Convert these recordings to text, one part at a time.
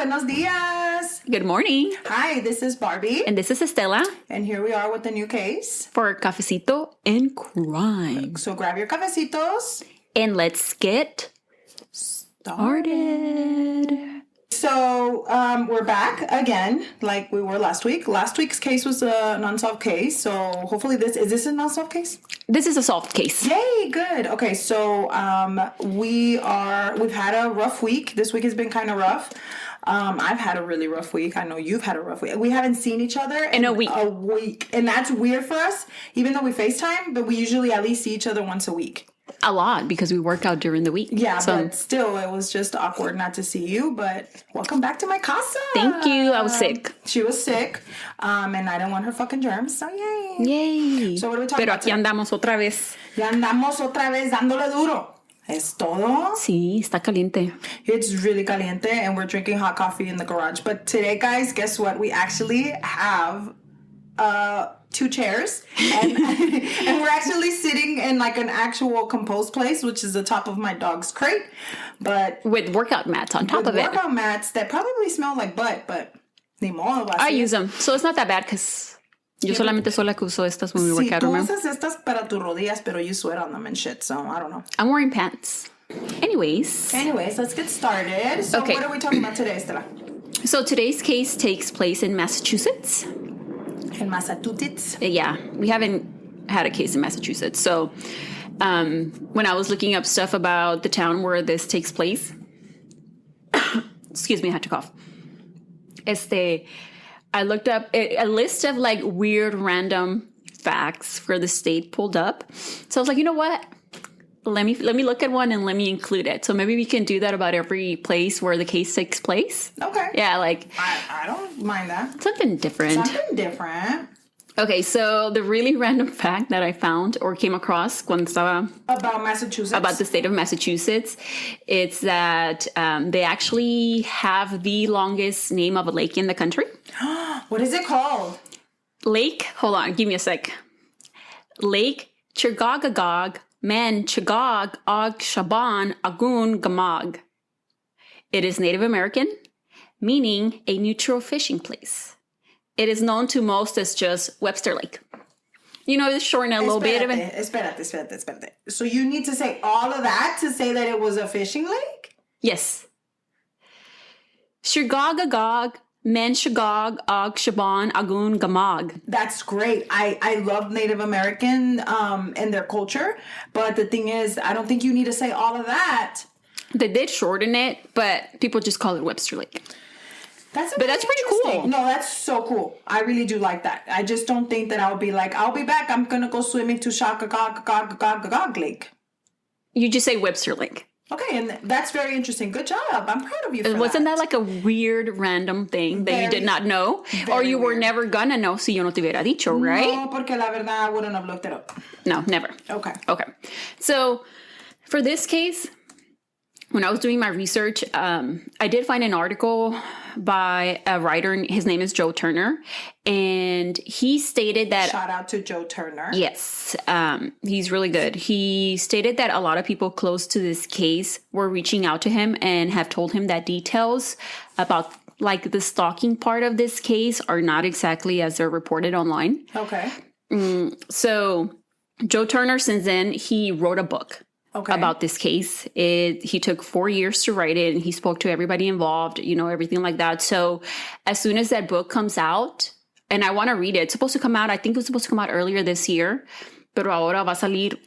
buenos dias. Good morning. Hi, this is Barbie. And this is Estela. And here we are with a new case. For Cafecito and Crime. So grab your cafecitos. And let's get started. So we're back again like we were last week. Last week's case was an unsolved case. So hopefully is this an unsolved case? This is a solved case. Yay, good. Okay, so we've had a rough week. This week has been kind of rough. I've had a really rough week. I know you've had a rough week. We haven't seen each other in a week. And that's weird for us, even though we FaceTime, but we usually at least see each other once a week. A lot, because we work out during the week. Yeah, but still, it was just awkward not to see you. But welcome back to my casa. Thank you. I was sick. She was sick, and I didn't want her fucking germs, so yay. Yay. So what are we talking about Pero aquí andamos otra vez. Ya andamos otra vez dándole duro. Es todo. Sí, está caliente. It's really caliente, and we're drinking hot coffee in the garage. But today, guys, guess what? We actually have 2 chairs, and and we're actually sitting in like an actual composed place, which is the top of my dog's crate, but with workout mats on top of it. Workout mats that probably smell like butt, but ni modo. I use them, so it's not that bad because yo solamente soy la que uso estas when we work out. Tú usas estas para tus rodillas, pero you sweat on them and shit, so I don't know. I'm wearing pants. Anyways, let's get started. So okay. What are we talking about today, Stella? So today's case takes place in Massachusetts. In Massachusetts? Yeah, we haven't had a case in Massachusetts. So when I was looking up stuff about the town where this takes place, excuse me, I had to cough. I looked up a list of like weird random facts for the state pulled up. So I was like, you know what? Let me look at one and let me include it. So maybe we can do that about every place where the case takes place. Okay. Yeah, like I don't mind that. Something different. Okay, so the really random fact that I found or came across cuando estaba about Massachusetts, about the state of Massachusetts, it's that they actually have the longest name of a lake in the country. What is it called? Lake, hold on, give me a sec. Lake Chagagagog Man Chagag Og Shaban Agun Gamag. It is Native American, meaning a neutral fishing place. It is known to most as just Webster Lake. You know, it's shortened a little bit of it. Espérate. So you need to say all of that to say that it was a fishing lake? Yes. Shagagagog Men Shagag Og Shaban Agun Gamag. That's great. I love Native American and their culture. But the thing is, I don't think you need to say all of that. They did shorten it, but people just call it Webster Lake. That's pretty cool. No, that's so cool. I really do like that. I just don't think that I'll be like, I'll be back. I'm going to go swimming to Shagagagagagagag Lake. You just say Webster Lake. Okay, and that's very interesting. Good job. I'm proud of you for Wasn't that like a weird random thing that you did not know? Or you were never gonna know si yo no te hubiera dicho, right? No, porque la verdad I wouldn't have looked it up. No, never. Okay. So for this case, when I was doing my research, I did find an article by a writer. His name is Joe Turner. And he stated that... Shout out to Joe Turner. Yes. He's really good. He stated that a lot of people close to this case were reaching out to him and have told him that details about like the stalking part of this case are not exactly as they're reported online. Okay. So Joe Turner, since then, he wrote a book. Okay. About this case. He took 4 years to write it, and he spoke to everybody involved, you know, everything like that. So as soon as that book comes out, and I want to read it, it's supposed to come out, I think it was supposed to come out earlier this year, pero ahora va a salir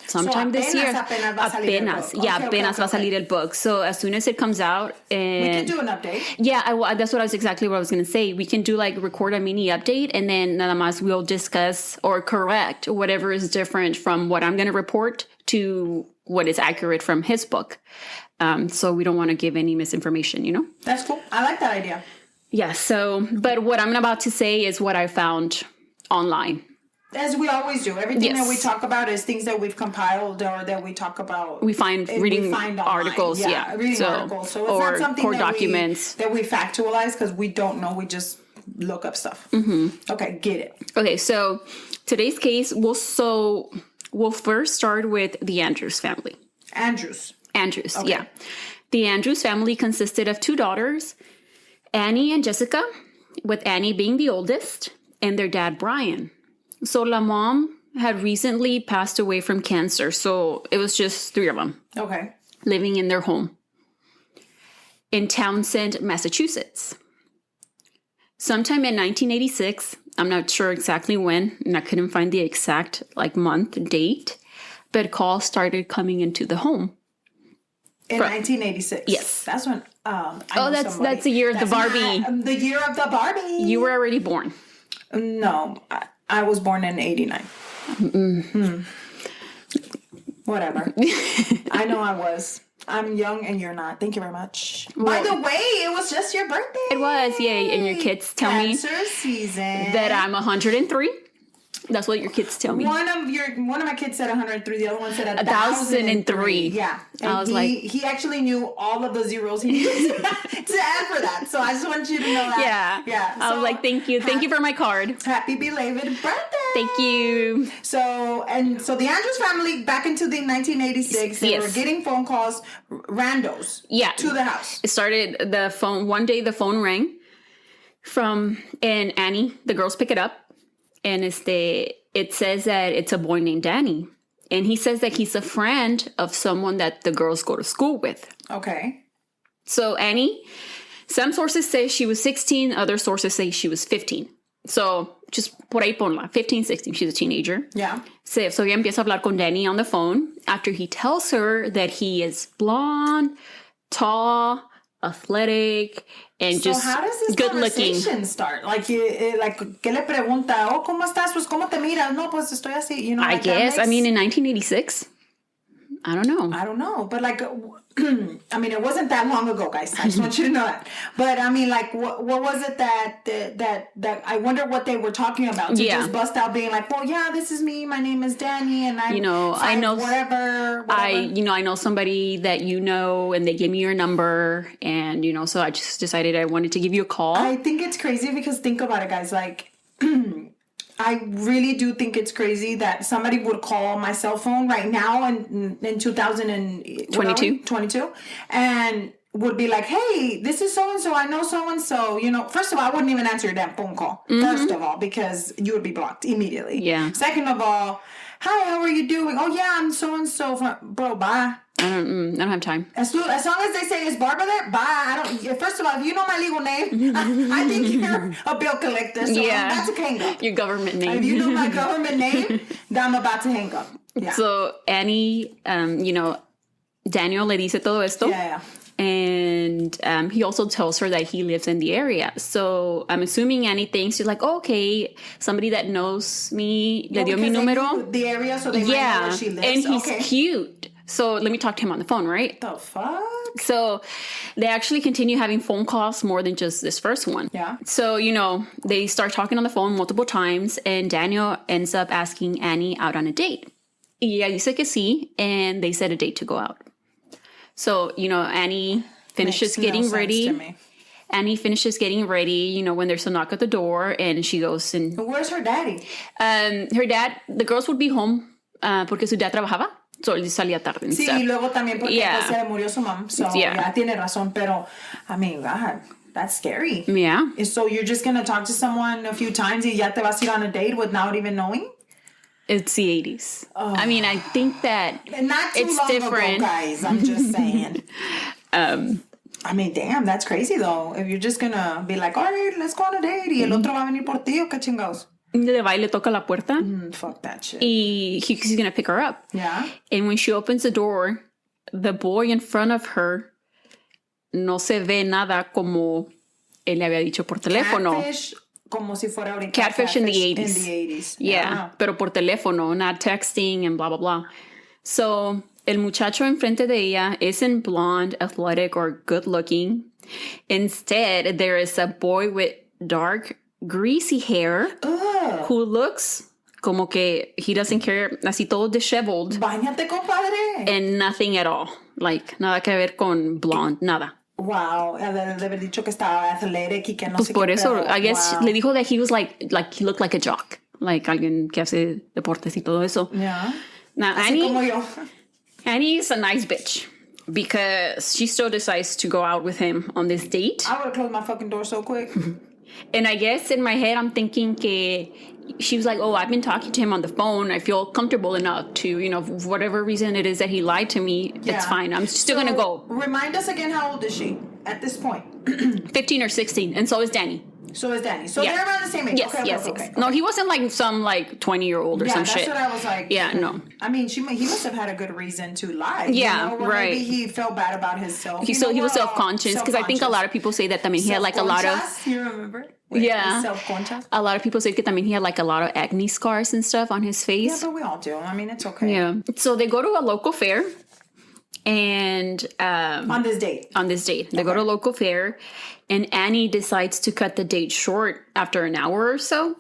sometime this year. Apenas va a salir el book. So as soon as it comes out, and we can do an update. Yeah, that's exactly what I was going to say. We can do record a mini update, and then nada más we'll discuss or correct whatever is different from what I'm going to report to what is accurate from his book. So we don't want to give any misinformation, you know? That's cool. I like that idea. Yeah, but what I'm about to say is what I found online. As we always do. Everything that we talk about is things that we've compiled or that we talk about. We find reading articles. Yeah. Reading articles. So it's not something court documents. that we factualize because we don't know. We just look up stuff. Mm-hmm. Okay, get it. Okay, so today's case, we'll first start with the Andrews family. Andrews, okay. Yeah. The Andrews family consisted of 2 daughters, Annie and Jessica, with Annie being the oldest, and their dad, Brian. So la mom had recently passed away from cancer, so it was just 3 of them. Okay. Living in their home in Townsend, Massachusetts. Sometime in 1986, I'm not sure exactly when, and I couldn't find the exact month, date, but calls started coming into the home. In 1986. Yes. That's when that's the year of the Barbie. The year of the Barbie. You were already born. No, I was born in 89. Whatever. I know I was. I'm young and you're not. Thank you very much. By the way, it was just your birthday. It was, yay. And your kids tell me Cancer season. that I'm 103. That's what your kids tell me. One of my kids said 103. The other one said 1,003. Yeah, and I was he actually knew all of the zeros he needed to add for that. So I just want you to know that. Yeah. I was like, thank you for my card. Happy belated birthday. Thank you. So the Andrews family back into the 1986, they were getting phone calls, randos, to the house. It started the phone. One day the phone rang and Annie, the girls pick it up. And it says that it's a boy named Danny. And he says that he's a friend of someone that the girls go to school with. Okay. So Annie, some sources say she was 16. Other sources say she was 15. So just por ahí ponla, 15, 16. She's a teenager. Yeah. So ella empieza a hablar con Danny on the phone after he tells her that he is blonde, tall, athletic, and just how does this good looking. Conversation start? ¿Qué le pregunta? Oh, ¿cómo estás? Pues, ¿cómo te miras? No, pues, estoy así. You know, I guess. I mean, in 1986, I don't know. But I mean, it wasn't that long ago, guys. I just want you to know that. But I mean, what was it that I wonder what they were talking about to just bust out being like, well, yeah, this is me. My name is Danny, and I know whatever. I know somebody that and they gave me your number, and so I just decided I wanted to give you a call. I think it's crazy because think about it, guys. I really do think it's crazy that somebody would call my cell phone right now in 2022 and would be like, hey, this is so-and-so. I know so-and-so. First of all, I wouldn't even answer your damn phone call. Mm-hmm. First of all, because you would be blocked immediately. Yeah. Second of all, hi, how are you doing? Oh, yeah, I'm so-and-so. Bro, bye. I don't have time. As long as they say it's Barbara there, bye. First of all, if you know my legal name, I think you're a bill collector. So I'm about to hang up. Your government name. If you know my government name, then I'm about to hang up. Yeah. So Annie, Daniel le dice todo esto. Yeah. And he also tells her that he lives in the area. So I'm assuming Annie thinks she's like, okay, somebody that knows me, le dio mi número. The area, so they might know where she lives. And he's cute. So let me talk to him on the phone, right? The fuck? So they actually continue having phone calls more than just this first one. Yeah. So, they start talking on the phone multiple times, and Daniel ends up asking Annie out on a date. Y ella dice que sí, and they set a date to go out. So, Annie finishes getting ready. Annie finishes getting ready, when there's a knock at the door, and she goes and... Where's her daddy? Her dad, the girls would be home porque su dad trabajaba. So él salía tarde. Sí, y luego también porque se le murió su mamá. So, ya tiene razón. Pero, I mean, God, that's scary. Yeah. So you're just going to talk to someone a few times y ya te vas a ir on a date without even knowing? It's the 80s. Oh. I mean, I think that not too it's long different. Ago, guys. I'm just saying. I mean, damn, that's crazy, though. If you're just going to be like, all right, let's go on a date. Y el otro va a venir por ti, ¿o qué chingados? Le va y le toca la puerta. Fuck that shit. Y he's going to pick her up. Yeah. And when she opens the door, the boy in front of her no se ve nada como él le había dicho por teléfono. Catfish, como si fuera ahorita. Catfish in the 80s. In the 80s. Yeah, pero por teléfono, not texting and blah, blah, blah. So, el muchacho enfrente de ella isn't blonde, athletic, or good looking. Instead, there is a boy with dark, greasy hair who looks como que he doesn't care, así todo disheveled. Báñate, compadre. And nothing at all. Nada que ver con blonde, nada. Wow, de haber dicho que estaba athletic y que no sé por qué. Eso, I guess, le dijo that he was like he looked like a jock. Like alguien que hace deportes y todo eso. Yeah. Now, así como yo. Annie's a nice bitch. because she still decides to go out with him on this date. I would have closed my fucking door so quick. And I guess in my head, I'm thinking she was like, oh, I've been talking to him on the phone. I feel comfortable enough to, you know, for whatever reason it is that he lied to me. Yeah. It's fine. I'm still going to go. Remind us again, how old is she at this point? 15 or 16. And so is Danny. So is Danny. So they're around the same age. Yes, yes. No, he wasn't like some like 20-year-old or some shit. Yeah, that's what I was like. Yeah, no. I mean, he must have had a good reason to lie. Yeah, you know, right. Maybe he felt bad about himself. He was self-conscious because I think a lot of people say that. I mean, he had like a lot of. You remember? Self-conscious. A lot of people say that. I mean, he had like a lot of acne scars and stuff on his face. Yeah, but we all do. I mean, it's okay. Yeah. So they go to a local fair. And on this date they go to a local fair, and Annie decides to cut the date short after an hour or so.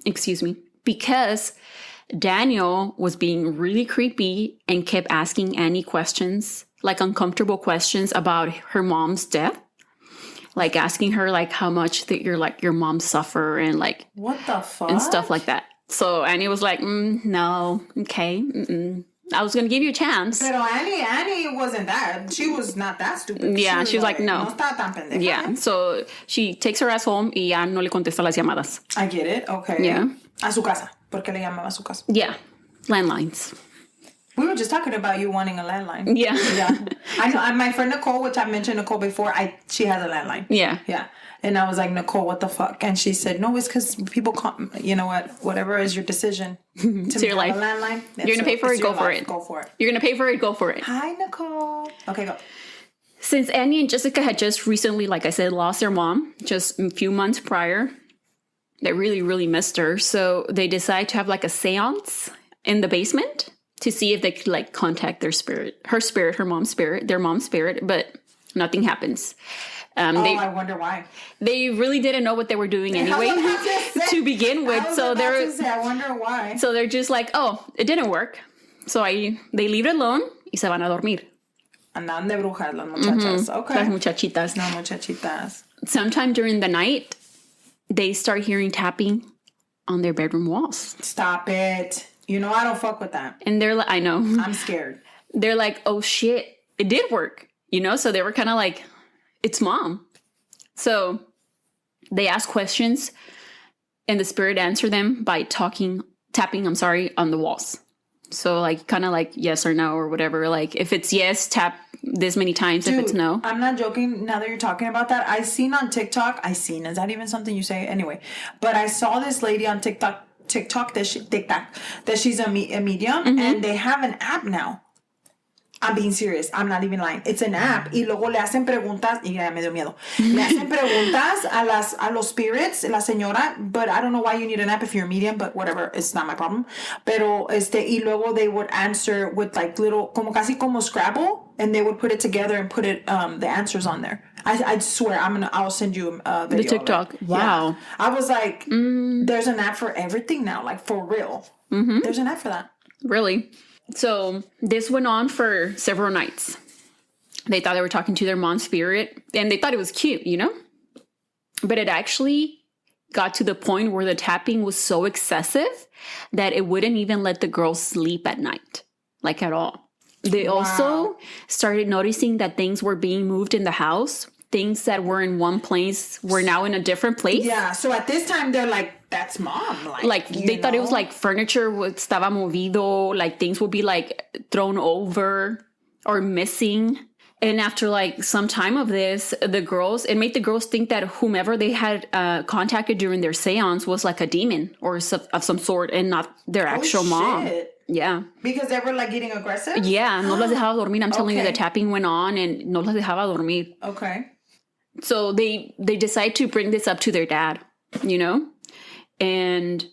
Excuse me, because Daniel was being really creepy and kept asking Annie questions, like uncomfortable questions about her mom's death, like asking her like how much that your mom suffer and like what the fuck and stuff like that. So Annie was like, no, okay. I was going to give you a chance. Pero Annie wasn't that. She was not that stupid. Yeah, she was like, no. No está tan pendeja. Yeah, so she takes her ass home y ya no le contesta las llamadas. I get it, okay. Yeah. A su casa. ¿Por qué le llamaba a su casa? Yeah, landlines. We were just talking about you wanting a landline. Yeah. Yeah. I know. My friend Nicole, which I've mentioned Nicole before, she has a landline. Yeah. Yeah. And I was like, Nicole, what the fuck? And she said, no, it's because people call, you know what? Whatever is your decision to your life. A landline. You're going to pay for it, go for it. Go for it. You're going to pay for it, go for it. Hi, Nicole. Okay, go. Since Annie and Jessica had just recently, like I said, lost their mom just a few months prior, they really, really missed her. So they decide to have like a seance in the basement to see if they could like contact their spirit, her mom's spirit, their mom's spirit, but nothing happens. I wonder why. They really didn't know what they were doing anyway to begin with. I wonder why. So they're just like, oh, it didn't work. So they leave it alone y se van a dormir. Andan de brujas las muchachas. Okay. Las muchachitas. No, muchachitas. Sometime during the night, they start hearing tapping on their bedroom walls. Stop it. You know I don't fuck with that. And they're like, I know. I'm scared. They're like, oh shit, it did work. You know, so they were kind of like, it's mom. So they ask questions and the spirit answer them by tapping, on the walls. So like kind of like yes or no or whatever. Like if it's yes, tap this many times. Dude, if it's no. I'm not joking. Now that you're talking about that, I seen on TikTok. Is that even something you say? Anyway, but I saw this lady on TikTok that she's a medium, and they have an app now. I'm being serious. I'm not even lying. It's an app. Y luego le hacen preguntas. Y ya me dio miedo. Le hacen preguntas a los spirits, la señora. But I don't know why you need an app if you're a medium. But whatever. It's not my problem. Pero y luego they would answer with like little, casi como Scrabble. And they would put it together and put it, the answers on there. I swear, I'll send you a video. The TikTok. Wow. Yeah. I was like, there's an app for everything now. Like for real. Mm-hmm. There's an app for that. Really? So this went on for several nights. They thought they were talking to their mom's spirit and they thought it was cute, you know? But it actually got to the point where the tapping was so excessive that it wouldn't even let the girls sleep at night, like at all. They also started noticing that things were being moved in the house. Things that were in one place were now in a different place. Yeah, so at this time, they're like, that's mom. Like they thought it was like furniture estaba movido, like things would be like thrown over or missing. And after like some time of this, it made the girls think that whomever they had contacted during their seance was like a demon or of some sort and not their actual mom. Yeah. Because they were like getting aggressive? Yeah, no las dejaba dormir. I'm telling you, the tapping went on and no las dejaba dormir. Okay. So they decide to bring this up to their dad, you know? And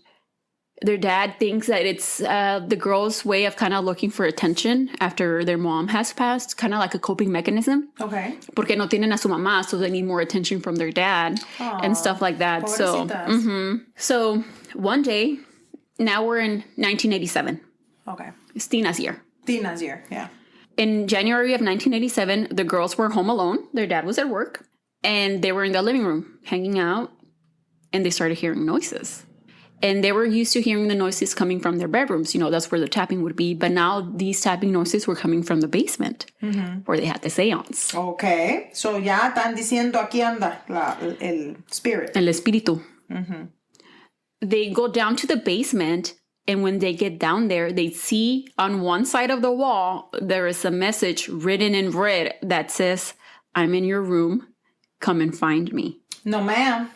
their dad thinks that it's the girl's way of kind of looking for attention after their mom has passed, kind of like a coping mechanism. Okay. Porque no tienen a su mamá, so they need more attention from their dad. Aww, and stuff like that. So one day, now we're in 1987. Okay. It's Tina's year. Tina's year, yeah. In January of 1987, the girls were home alone. Their dad was at work. And they were in the living room hanging out. And they started hearing noises. And they were used to hearing the noises coming from their bedrooms. That's where the tapping would be. But now these tapping noises were coming from the basement where they had the seance. Okay. So ya están diciendo aquí anda el spirit. El espíritu. They go down to the basement. And when they get down there, they see on one side of the wall, there is a message written in red that says, "I'm in your room. Come and find me." No, ma'am.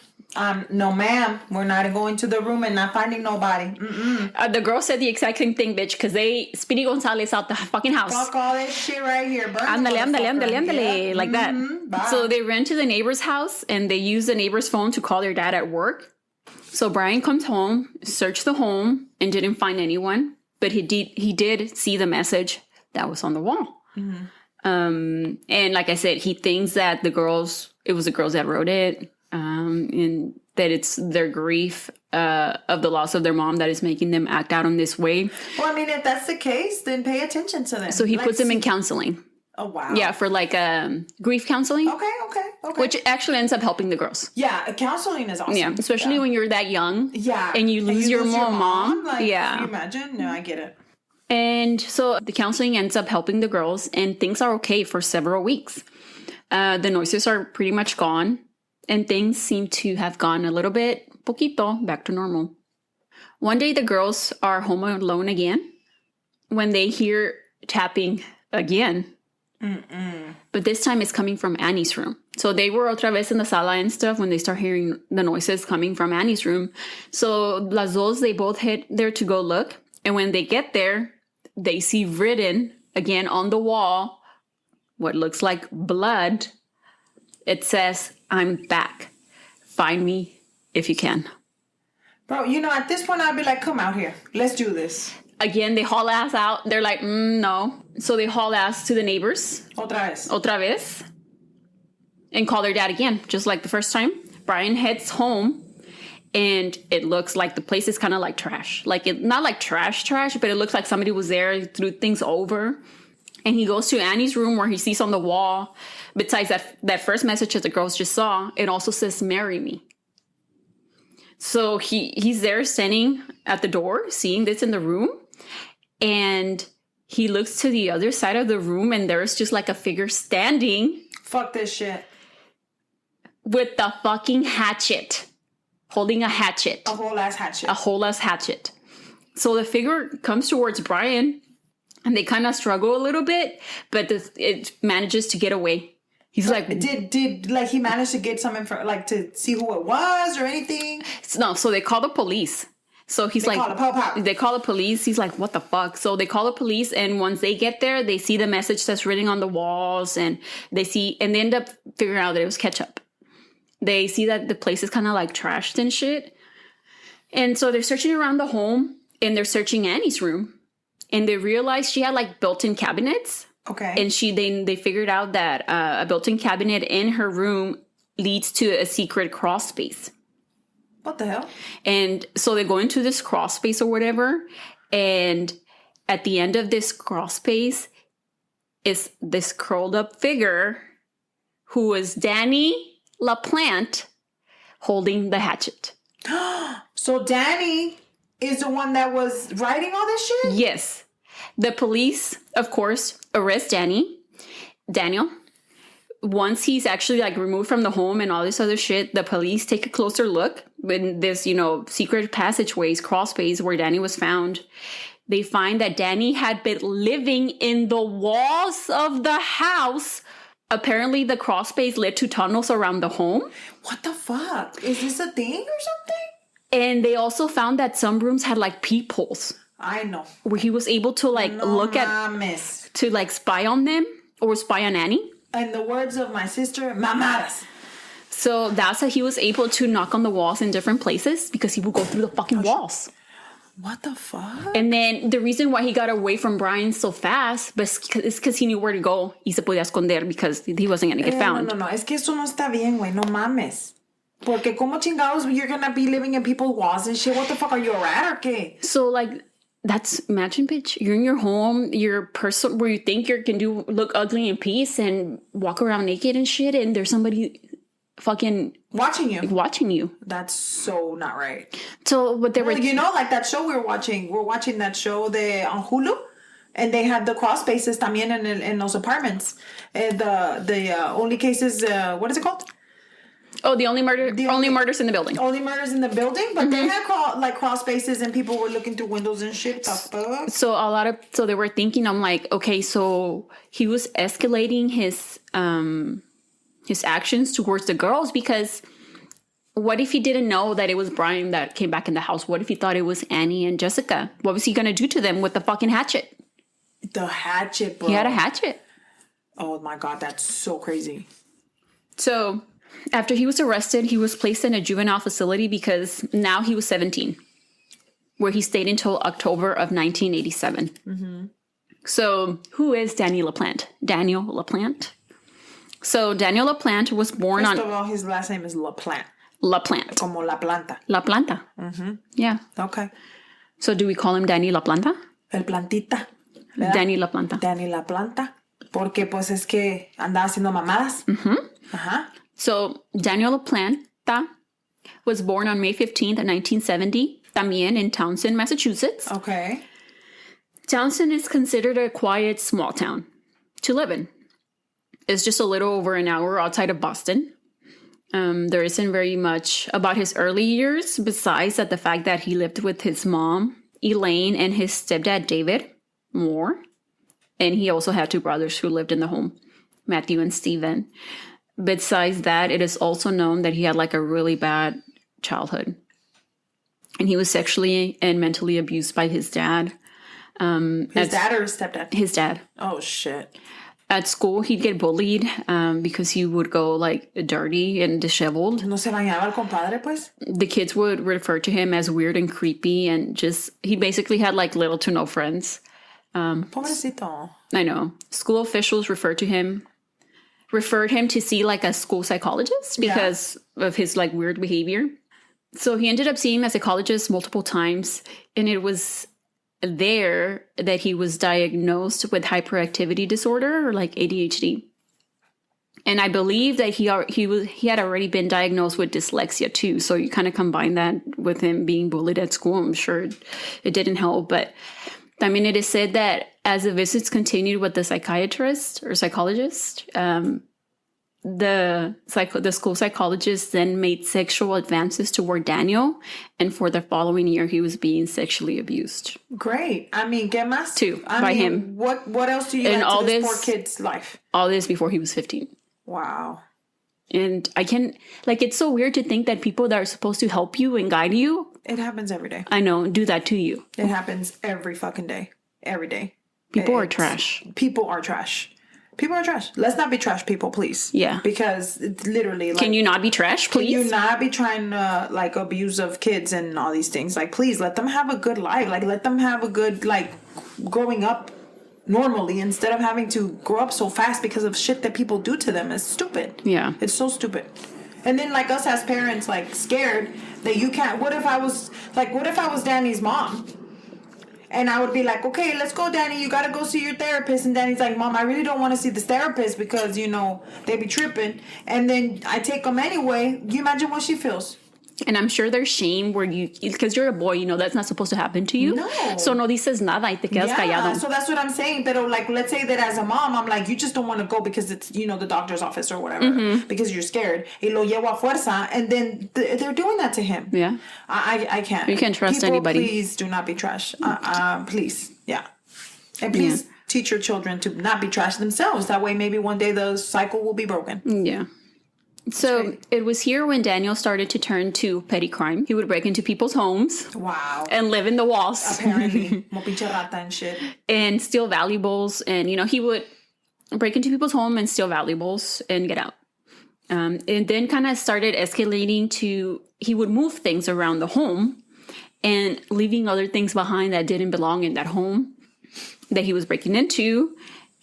No, ma'am. We're not going to the room and not finding nobody. The girl said the exact same thing, bitch, because Speedy Gonzalez out the fucking house. Fuck all this shit right here. Ándale, like that. Bye. So they ran to the neighbor's house and they used the neighbor's phone to call their dad at work. So Brian comes home, searched the home, and didn't find anyone. But he did see the message that was on the wall. And like I said, he thinks that it was the girls that wrote it. And that it's their grief of the loss of their mom that is making them act out in this way. Well, I mean, if that's the case, then pay attention to them. So he puts them in counseling. Oh, wow. Yeah, for grief counseling. Okay. Which actually ends up helping the girls. Yeah, counseling is awesome. Yeah, especially when you're that young. Yeah. And you lose your mom. Like, yeah. Can you imagine? No, I get it. And so the counseling ends up helping the girls, and things are okay for several weeks. The noises are pretty much gone. And things seem to have gone a little bit, poquito, back to normal. One day the girls are home alone again when they hear tapping again. But this time it's coming from Annie's room. So they were otra vez in the sala and stuff when they start hearing the noises coming from Annie's room. So las dos, they both head there to go look. And when they get there, they see written again on the wall what looks like blood. It says, "I'm back. Find me if you can." Bro, at this point, I'd be like, come out here. Let's do this. Again, they haul ass out. They're like, no. So they haul ass to the neighbors. Otra vez. And call their dad again, just like the first time. Brian heads home, and it looks like the place is kind of like trash. Not like trash, but it looks like somebody was there, threw things over. And he goes to Annie's room where he sees on the wall, besides that first message that the girls just saw, it also says, "Marry me." So he's there standing at the door, seeing this in the room. And he looks to the other side of the room, and there's just like a figure standing. Fuck this shit. With the fucking hatchet. Holding a hatchet. A whole ass hatchet. A whole ass hatchet. So the figure comes towards Brian. And they kind of struggle a little bit, but it manages to get away. He's like, did he manage to get some info, to see who it was or anything? No. So they call the police. So he's they call the police. He's like, what the fuck? So they call the police, and once they get there, they see the message that's written on the walls, and they end up figuring out that it was ketchup. They see that the place is kind of like trashed and shit, and so they're searching around the home, and they're searching Annie's room. And they realized she had built-in cabinets. Okay. And they figured out that a built-in cabinet in her room leads to a secret crawl space. What the hell? And so they go into this crawl space or whatever. And at the end of this crawl space is this curled up figure who is Danny LaPlante holding the hatchet. So Danny is the one that was writing all this shit? Yes. The police, of course, arrest Daniel. Once he's actually removed from the home and all this other shit, the police take a closer look in this, secret passageways, crawl space where Danny was found. They find that Danny had been living in the walls of the house. Apparently, the crawl space led to tunnels around the home. What the fuck? Is this a thing or something? And they also found that some rooms had peepholes. I know. Where he was able to look at, to spy on them or spy on Annie. In the words of my sister, mamadas. So that's how he was able to knock on the walls in different places, because he would go through the fucking walls. What the fuck? And then the reason why he got away from Brian so fast is because he knew where to go y se podía esconder because he wasn't going to get found. No. Es que eso no está bien, güey. No mames. Porque como chingados you're going to be living in people's walls and shit? What the fuck? Are you a rat or qué? So, imagine, bitch, you're in your home, you're a person where you think you can look ugly in peace and walk around naked and shit, and there's somebody fucking Watching you. That's so not right. So what they were, You know, like that show we're watching that show on Hulu, and they have the crawl spaces también in those apartments. The only cases, what is it called? the only murders in the building. Only murders in the building, but they had crawl spaces and people were looking through windows and shit. The fuck? So they were thinking, I'm like, okay, so he was escalating his actions towards the girls, because what if he didn't know that it was Brian that came back in the house? What if he thought it was Annie and Jessica? What was he going to do to them with the fucking hatchet? The hatchet, bro. He had a hatchet. Oh my God, that's so crazy. So after he was arrested, he was placed in a juvenile facility because now he was 17, where he stayed until October of 1987. Mm-hmm. So who is Daniel LaPlante? Daniel LaPlante. So Daniel LaPlante was born First of all, his last name is LaPlante. LaPlante. Como La Planta. La Planta. Mm-hmm. Yeah. Okay. So do we call him Danny La Planta? El Plantita. ¿Verdad? Danny La Planta. Danny La Planta. Porque pues es que andaba haciendo mamadas. Mm-hmm. Uh-huh. So Daniel LaPlanta was born on May 15th, 1970, también in Townsend, Massachusetts. Okay. Townsend is considered a quiet, small town to live in. It's just a little over an hour outside of Boston. There isn't very much about his early years, besides that the fact that he lived with his mom, Elaine, and his stepdad, David Moore. And he also had two brothers who lived in the home, Matthew and Stephen. Besides that, it is also known that he had like a really bad childhood. And he was sexually and mentally abused by his dad. His dad or his stepdad? His dad. Oh, shit. At school, he'd get bullied because he would go like dirty and disheveled. ¿No se bañaba el compadre, pues? The kids would refer to him as weird and creepy, and he basically had like little to no friends. Pobrecito. I know. School officials referred him to see like a school psychologist because of his like weird behavior. So he ended up seeing a psychologist multiple times, and it was there that he was diagnosed with hyperactivity disorder, or like ADHD. And I believe that he had already been diagnosed with dyslexia too. So you kind of combine that with him being bullied at school. I'm sure it didn't help. But I mean, it is said that as the visits continued with the psychiatrist or psychologist, the school psychologist then made sexual advances toward Daniel, and for the following year, he was being sexually abused. Great. I mean, ¿qué más? By him. What else do you add to this poor kid's life? All this before he was 15. Wow. And it's so weird to think that people that are supposed to help you and guide you. It happens every day. I know, do that to you. It happens every fucking day. Every day. People are trash. People are trash. People are trash. Let's not be trash people, please. Yeah. Because it's literally like... Can you not be trash, please? Can you not be trying to, like, abuse of kids and all these things? Like, please, let them have a good life. Like, let them have a good, like, growing up normally instead of having to grow up so fast because of shit that people do to them. It's stupid. Yeah. It's so stupid. And then, like, us as parents, like, scared that you can't... What if I was Danny's mom? And I would be like, okay, let's go, Danny. You got to go see your therapist. And Danny's like, Mom, I really don't want to see this therapist because, you know, they be tripping. And then I take them anyway. You imagine what she feels? And I'm sure there's shame because you're a boy, you know, that's not supposed to happen to you. No. So no dices nada y te quedas callado. So that's what I'm saying. But like, let's say that as a mom, I'm like, you just don't want to go because it's, you know, the doctor's office or whatever. Because you're scared. Y lo llevo a fuerza. And then they're doing that to him. Yeah. I can't. You can't trust People, anybody. Please do not be trash. Please. Yeah. And please teach your children to not be trash themselves. That way maybe one day the cycle will be broken. Yeah. So it was here when Daniel started to turn to petty crime. He would break into people's homes. Wow. And live in the walls. Apparently. Mo pinche rata and shit. And steal valuables. And, you know, he would break into people's home and steal valuables and get out. And then kind of started escalating to, he would move things around the home and leaving other things behind that didn't belong in that home that he was breaking into.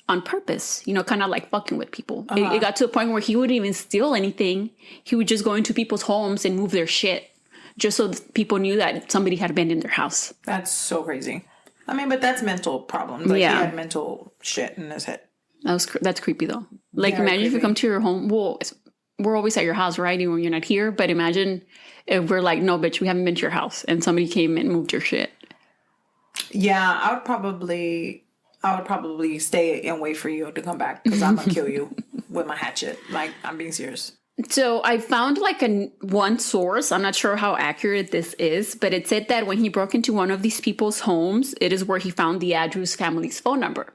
On purpose, you know, kind of like fucking with people. It got to a point where he wouldn't even steal anything. He would just go into people's homes and move their shit just so people knew that somebody had been in their house. That's so crazy. I mean, but that's mental problems. Like, he had mental shit in his head. That's creepy, though. Like, Very imagine creepy. if you come to your home. Well, we're always at your house, right? Even when you're not here. But imagine if we're like, no, bitch, we haven't been to your house, and somebody came and moved your shit. Yeah, I would probably stay and wait for you to come back because I'm gonna kill you with my hatchet. Like, I'm being serious. So I found like one source. I'm not sure how accurate this is, but it said that when he broke into one of these people's homes, it is where he found the Andrews family's phone number.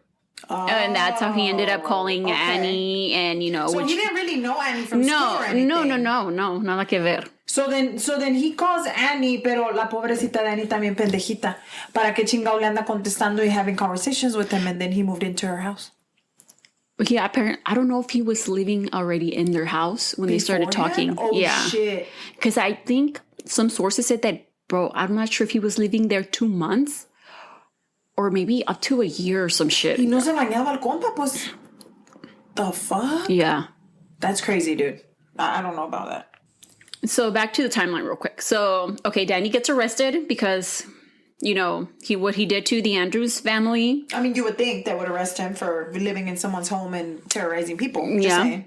Oh, and that's how he ended up calling Annie, and So he didn't really know Annie from school or anything. No, nada que ver. So then he calls Annie, pero la pobrecita de Annie también pendejita. ¿Para qué chingado le anda contestando y having conversations with him? And then he moved into her house. Yeah, apparently, I don't know if he was living already in their house when they started talking. Oh, shit. Because I think some sources said that, bro, I'm not sure if he was living there 2 months or maybe up to a year or some shit. Y no se bañaba el compa, pues. The fuck? Yeah. That's crazy, dude. I don't know about that. So back to the timeline real quick. So, okay, Danny gets arrested because, what he did to the Andrews family. I mean, you would think they would arrest him for living in someone's home and terrorizing people. Just saying.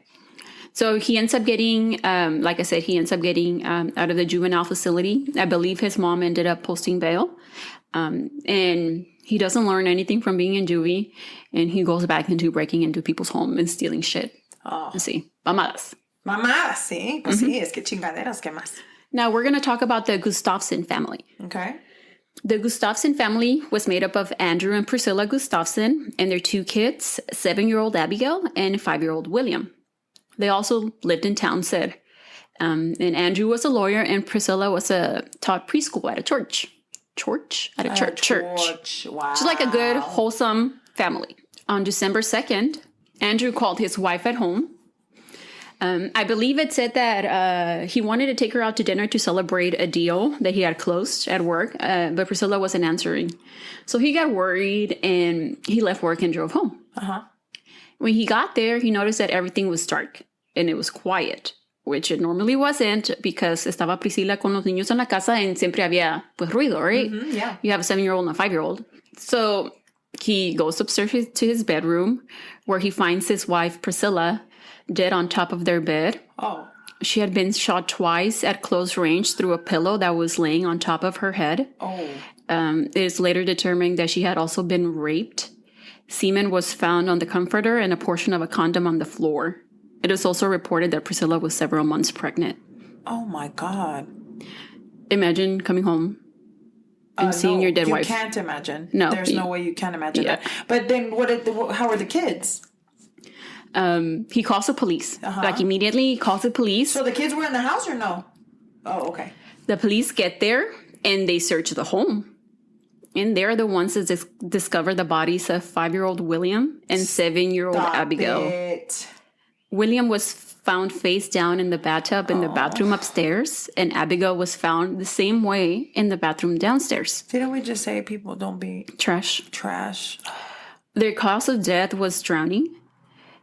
So he ends up getting, like I said, out of the juvenile facility. I believe his mom ended up posting bail. And he doesn't learn anything from being in juvie. And he goes back into breaking into people's home and stealing shit. Oh. Sí, mamadas. Mamadas, sí. Pues sí, es que chingaderas, ¿qué más? Now we're going to talk about the Gustafson family. Okay. The Gustafson family was made up of Andrew and Priscilla Gustafson and their 2 kids, 7-year-old Abigail and 5-year-old William. They also lived in Townsend. And Andrew was a lawyer and Priscilla was taught preschool at a church. Church? At a church. Wow. Just like a good, wholesome family. On December 2nd, Andrew called his wife at home. I believe it said that he wanted to take her out to dinner to celebrate a deal that he had closed at work, but Priscilla wasn't answering. So he got worried and he left work and drove home. Uh-huh. When he got there, he noticed that everything was dark and it was quiet, which it normally wasn't because estaba Priscilla con los niños en la casa and siempre había pues ruido, right? Mm-hmm, yeah. You have a 7-year-old and a 5-year-old. So he goes upstairs to his bedroom where he finds his wife, Priscilla, dead on top of their bed. Oh. She had been shot twice at close range through a pillow that was laying on top of her head. Oh. It is later determined that she had also been raped. Semen was found on the comforter and a portion of a condom on the floor. It is also reported that Priscilla was several months pregnant. Oh my God. Imagine coming home and seeing your dead wife. You can't imagine. No. There's no way you can imagine that. But then how are the kids? He calls the police. Uh-huh. Like immediately he calls the police. So the kids were in the house or no? Oh, okay. The police get there and they search the home. And they're the ones that discover the bodies of 5-year-old William and 7-year-old Abigail. It. William was found face down in the bathtub in the bathroom upstairs, and Abigail was found the same way in the bathroom downstairs. Didn't we just say people don't be trash? Their cause of death was drowning,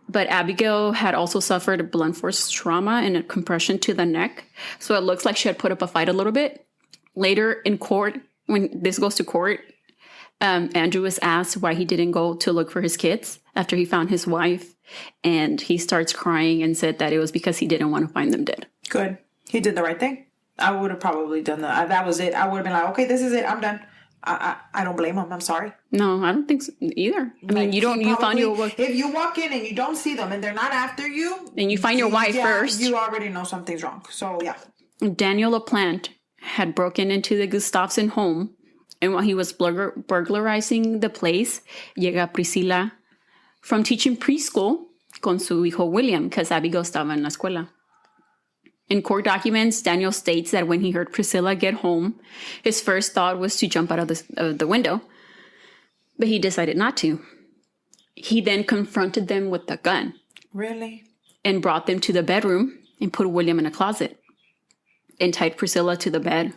but Abigail had also suffered a blunt force trauma and a compression to the neck, so it looks like she had put up a fight a little bit. Later in court, when this goes to court, Andrew was asked why he didn't go to look for his kids after he found his wife. And he starts crying and said that it was because he didn't want to find them dead. Good. He did the right thing. I would have probably done that. That was it. I would have been like, okay, this is it. I'm done. I don't blame him. I'm sorry. No, I don't think so either. I mean, you found your wife. If you walk in and you don't see them and they're not after you. And you find your wife first. You already know something's wrong. So, yeah. Daniel LaPlante had broken into the Gustafson home. And while he was burglarizing the place, llega Priscilla from teaching preschool con su hijo William, because Abigail estaba en la escuela. In court documents, Daniel states that when he heard Priscilla get home, his first thought was to jump out of the window, but he decided not to. He then confronted them with a gun. Really? And brought them to the bedroom and put William in a closet and tied Priscilla to the bed.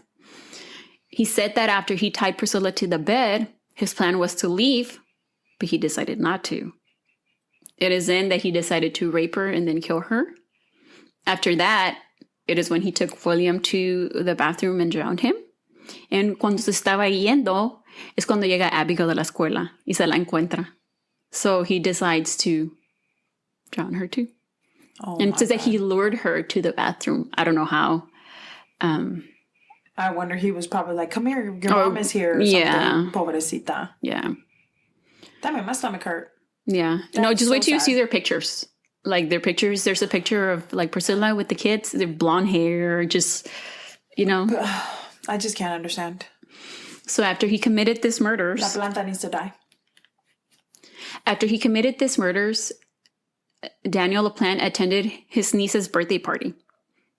He said that after he tied Priscilla to the bed, his plan was to leave, but he decided not to. It is then that he decided to rape her and then kill her. After that, it is when he took William to the bathroom and drowned him. And cuando se estaba yendo, es cuando llega Abigail de la escuela y se la encuentra. So he decides to drown her too. And it says that he lured her to the bathroom. I don't know how. I wonder, he was probably like, come here, your mom is here or something. Pobrecita. Yeah. That made my stomach hurt. Yeah. No, just wait till you see their pictures. Like their pictures. There's a picture of like Priscilla with the kids. Their blonde hair. Just, I just can't understand. So after he committed these murders. LaPlante needs to die. After he committed these murders, Daniel LaPlante attended his niece's birthday party.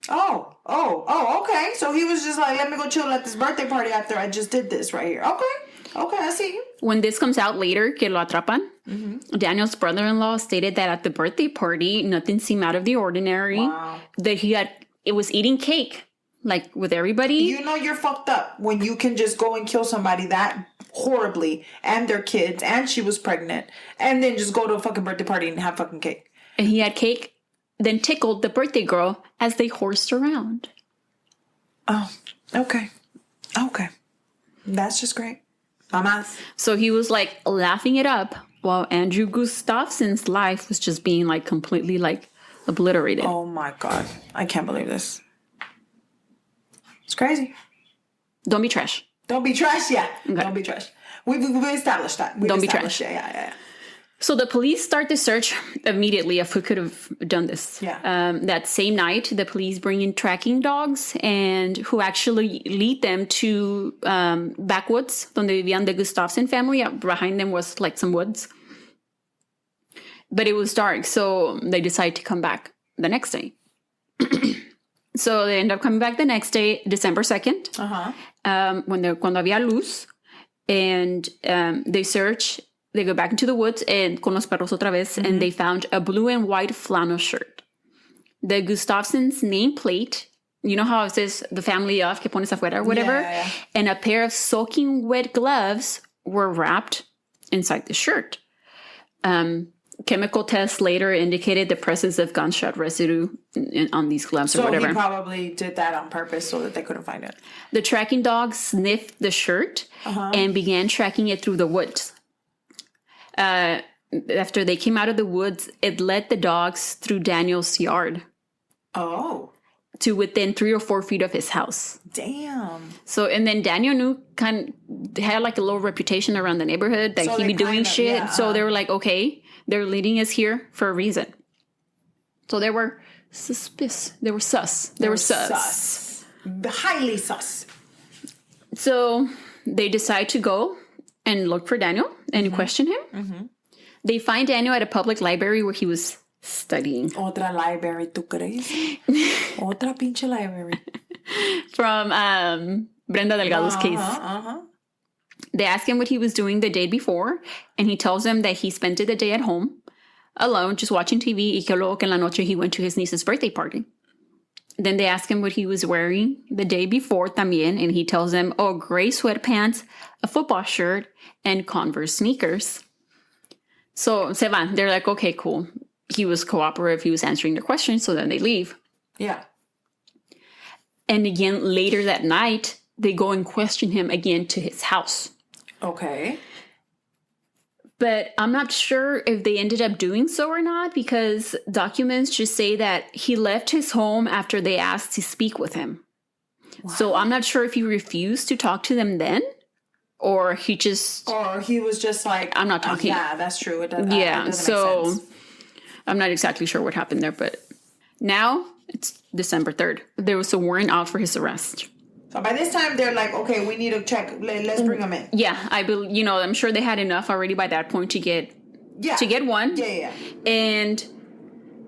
Oh, okay. So he was just like, let me go chill at this birthday party after I just did this right here. Okay, I see you. When this comes out later, que lo atrapan, Daniel's brother-in-law stated that at the birthday party, nothing seemed out of the ordinary. Wow. That it was eating cake, like with everybody. You know you're fucked up when you can just go and kill somebody that horribly and their kids, and she was pregnant, and then just go to a fucking birthday party and have fucking cake. And he had cake, then tickled the birthday girl as they horsed around. Oh, okay. That's just great. Mamas. So he was like laughing it up while Andrew Gustafson's life was just being like completely like obliterated. Oh my God. I can't believe this. It's crazy. Don't be trash. Don't be trash, yeah. Okay. Don't be trash. We've established that. Don't be trash. Yeah. So the police start the search immediately of who could have done this. Yeah. That same night, the police bring in tracking dogs and who actually lead them to backwoods, donde vivían the Gustafson family. Behind them was like some woods. But it was dark, so they decide to come back the next day. So they end up coming back the next day, December 2nd, cuando había luz. And they search. They go back into the woods and con los perros otra vez, and they found a blue and white flannel shirt. The Gustafson's nameplate, you know how it says the family of, que pones afuera or whatever? Yeah. And a pair of soaking wet gloves were wrapped inside the shirt. Chemical tests later indicated the presence of gunshot residue on these gloves or whatever. So he probably did that on purpose so that they couldn't find it. The tracking dog sniffed the shirt and began tracking it through the woods. After they came out of the woods, it led the dogs through Daniel's yard. Oh. To within 3 or 4 feet of his house. Damn. So, and then Daniel had like a little reputation around the neighborhood that he'd be doing shit. Yeah. So they were like, okay, they're leading us here for a reason. So they were suspicious. They were sus. They were sus. Highly sus. So they decide to go and look for Daniel and question him. They find Daniel at a public library where he was studying. Otra library, ¿tú crees? Otra pinche library. From Brenda Delgado's case. They ask him what he was doing the day before, and he tells them that he spent the day at home, alone, just watching TV, y que luego que en la noche he went to his niece's birthday party. Then they ask him what he was wearing the day before también, and he tells them, gray sweatpants, a football shirt, and Converse sneakers. So se van. They're like, okay, cool. He was cooperative. He was answering their questions, so then they leave. Yeah. And again, later that night, they go and question him again to his house. Okay. But I'm not sure if they ended up doing so or not, because documents just say that he left his home after they asked to speak with him. Wow. So I'm not sure if he refused to talk to them then, or he just... Or he was just like... I'm not talking. Yeah, that's true. It doesn't make sense. I'm not exactly sure what happened there, but now it's December 3rd. There was a warrant out for his arrest. So by this time, they're like, okay, we need to check. Let's bring him in. Yeah, I'm sure they had enough already by that point to get one. Yeah. And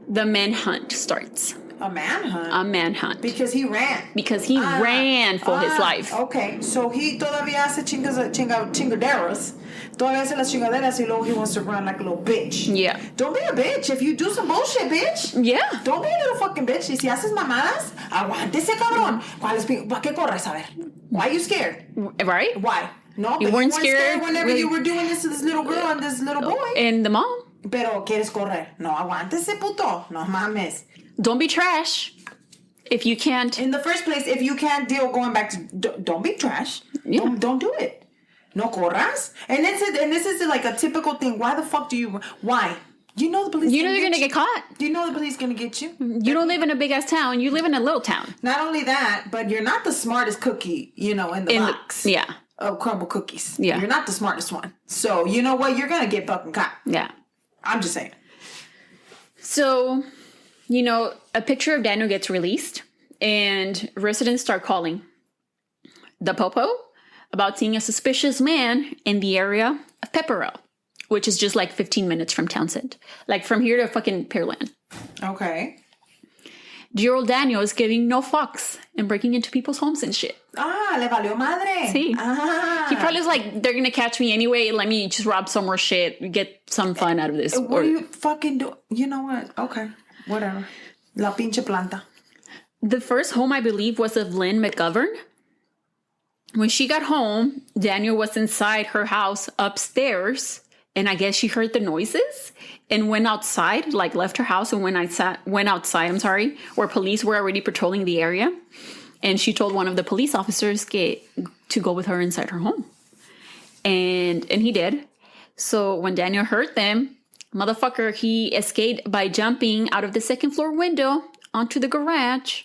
the manhunt starts. A manhunt? A manhunt. Because he ran. Because he ran for his life. Okay, so he todavía hace chingaderas. Todavía hace las chingaderas y luego he wants to run like a little bitch. Yeah. Don't be a bitch. If you do some bullshit, bitch. Yeah. Don't be a little fucking bitch. Y si haces mamadas, aguántese, cabrón. ¿Para qué corres? A ver. Why are you scared? Right? Why? No, you weren't scared whenever you were doing this to this little girl and this little boy. In the mall. Pero quieres correr. No, aguántese, puto. No mames. Don't be trash. If you can't... In the first place, if you can't deal going back to... Don't be trash. Yeah. Don't do it. No corras. And this is like a typical thing. Why the fuck do you... Why? You know the police. You know you're gonna get caught. You know the police gonna get you. You don't live in a big ass town. You live in a little town. Not only that, but you're not the smartest cookie, in the box. Yeah. Of crumble cookies. Yeah. You're not the smartest one. So you know what? You're gonna get fucking caught. Yeah. I'm just saying. So, a picture of Daniel gets released, and residents start calling the Popo about seeing a suspicious man in the area of Pepperell, which is just like 15 minutes from Townsend. Like from here to fucking Pearland. Okay. Dear Daniel is giving no fucks and breaking into people's homes and shit. Le valió madre. Sí. He probably was like, they're going to catch me anyway. Let me just rob some more shit. Get some fun out of this. What do you fucking do? You know what? Okay. Whatever. La pinche planta. The first home, I believe, was of Lynn McGovern. When she got home, Daniel was inside her house upstairs. And I guess she heard the noises and went outside, like left her house and went outside, where police were already patrolling the area. And she told one of the police officers to go with her inside her home. And he did. So when Daniel heard them, motherfucker, he escaped by jumping out of the second floor window onto the garage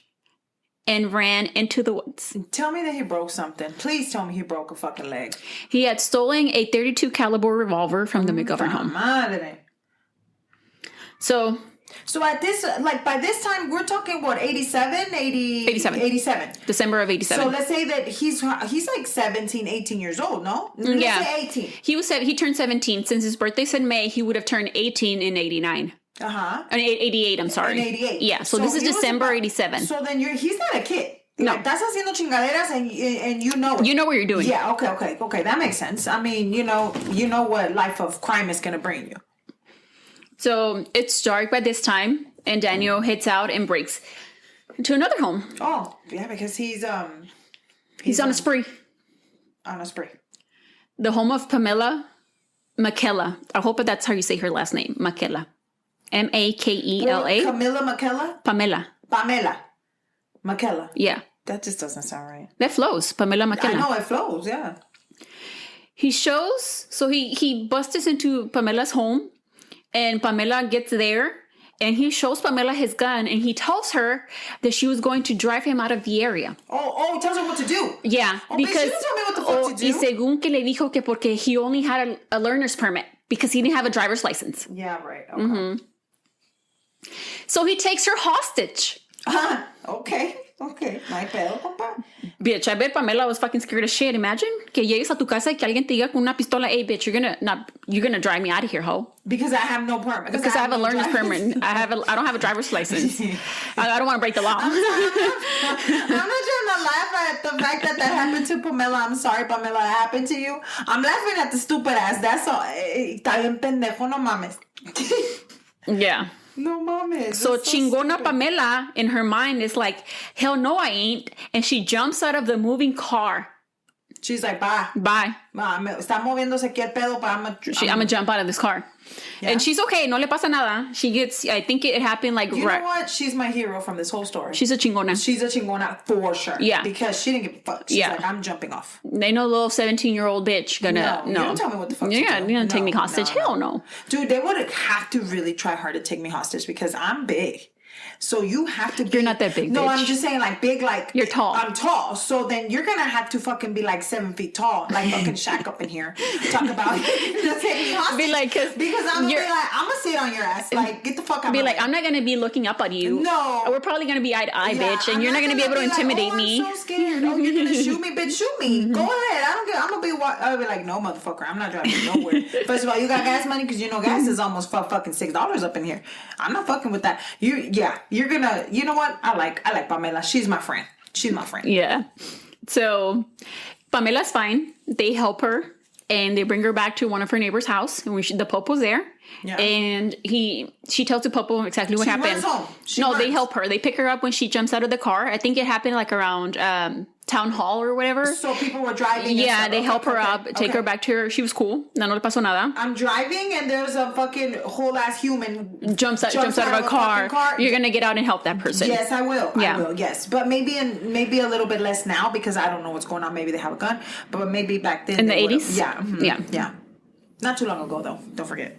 and ran into the woods. Tell me that he broke something. Please tell me he broke a fucking leg. He had stolen a .32 caliber revolver from the McGovern home. Madre. So at this, by this time, we're talking, what, 87? 87. December of 87. So let's say that he's like 17, 18 years old, no? Let's say 18. He turned 17. Since his birthday's in May, he would have turned 18 in 89. 88, I'm sorry. In 88. Yeah, so this is December 87. So then he's not a kid. No. Estás haciendo chingaderas and you know it. You know what you're doing. Yeah, okay. That makes sense. I mean, you know what life of crime is going to bring you. So it's dark by this time, and Daniel heads out and breaks into another home. Oh, yeah, because he's on a spree. On a spree. The home of Pamela McKella. I hope that's how you say her last name. McKella. Makela. Camilla McKella? Pamela McKella. Yeah. That just doesn't sound right. That flows. Pamela McKella. I know it flows, yeah. He busts into Pamela's home, and Pamela gets there, and he shows Pamela his gun, and he tells her that she was going to drive him out of the area. Oh, he tells her what to do. Yeah, because you didn't tell me what the fuck to do. Y según que le dijo que porque he only had a learner's permit because he didn't have a driver's license. Yeah, right. Okay. So he takes her hostage. Okay. My pedo, compa. Bitch, I bet Pamela was fucking scared as shit. Imagine que llegues a tu casa y que alguien te diga con una pistola, hey, bitch, you're gonna drive me out of here, ho. Because I have no permit. Because I have a learner's permit. I don't have a driver's license. I don't want to break the law. I'm not trying to laugh at the fact that happened to Pamela. I'm sorry, Pamela, it happened to you. I'm laughing at the stupid ass. That's all. Está bien pendejo, no mames. Yeah. No mames. So chingona stupid. Pamela, in her mind, is like, hell no, I ain't. And she jumps out of the moving car. She's like, bye. Está moviéndose aquí el pedo, I'm gonna jump out of this car. Yeah. And she's okay. No le pasa nada. She gets, I think it happened like... You know what? She's my hero from this whole story. She's a chingona. She's a chingona for sure. Yeah. Because she didn't give a fuck. She's like, I'm jumping off. They know little 17-year-old bitch gonna... No. You don't tell me what the fuck you're gonna take me hostage. Hell no. Dude, they would have to really try hard to take me hostage because I'm big. So you have to be... You're not that big, No, bitch. I'm just saying like big, like... You're tall. I'm tall. So then you're gonna have to fucking be like 7 feet tall. Like fucking Shaq up in here. Talk about to take me hostage. Be like... Because I'm gonna be like, I'm gonna sit on your ass. Like, get the fuck out of Be like, I'm not gonna be looking up at you. No. We're probably gonna be eye to eye, bitch. And you're not gonna be able to intimidate me. I'm so scared. Oh, you're gonna shoot me, bitch. Shoot me. Go ahead. I don't care. I'll be like, no, motherfucker. I'm not driving you nowhere. First of all, you got gas money? Because you know gas is almost fucking $6 up in here. I'm not fucking with that. You're gonna... You know what? I like Pamela. She's my friend. Yeah. So Pamela's fine. They help her and they bring her back to one of her neighbor's house. And the Popo's there. Yeah. And she tells the Popo exactly what happened. They help her. They pick her up when she jumps out of the car. I think it happened like around town hall or whatever. So people were driving. Yeah, they help her up, take her back to her. She was cool. No le pasó nada. I'm driving and there's a fucking whole ass human jumps out of a car. You're gonna get out and help that person. Yes, I will. Yeah. I will. Yes, but maybe a little bit less now because I don't know what's going on. Maybe they have a gun, but maybe back then in the 80s. Yeah. Mm-hmm. Yeah. Not too long ago though. Don't forget.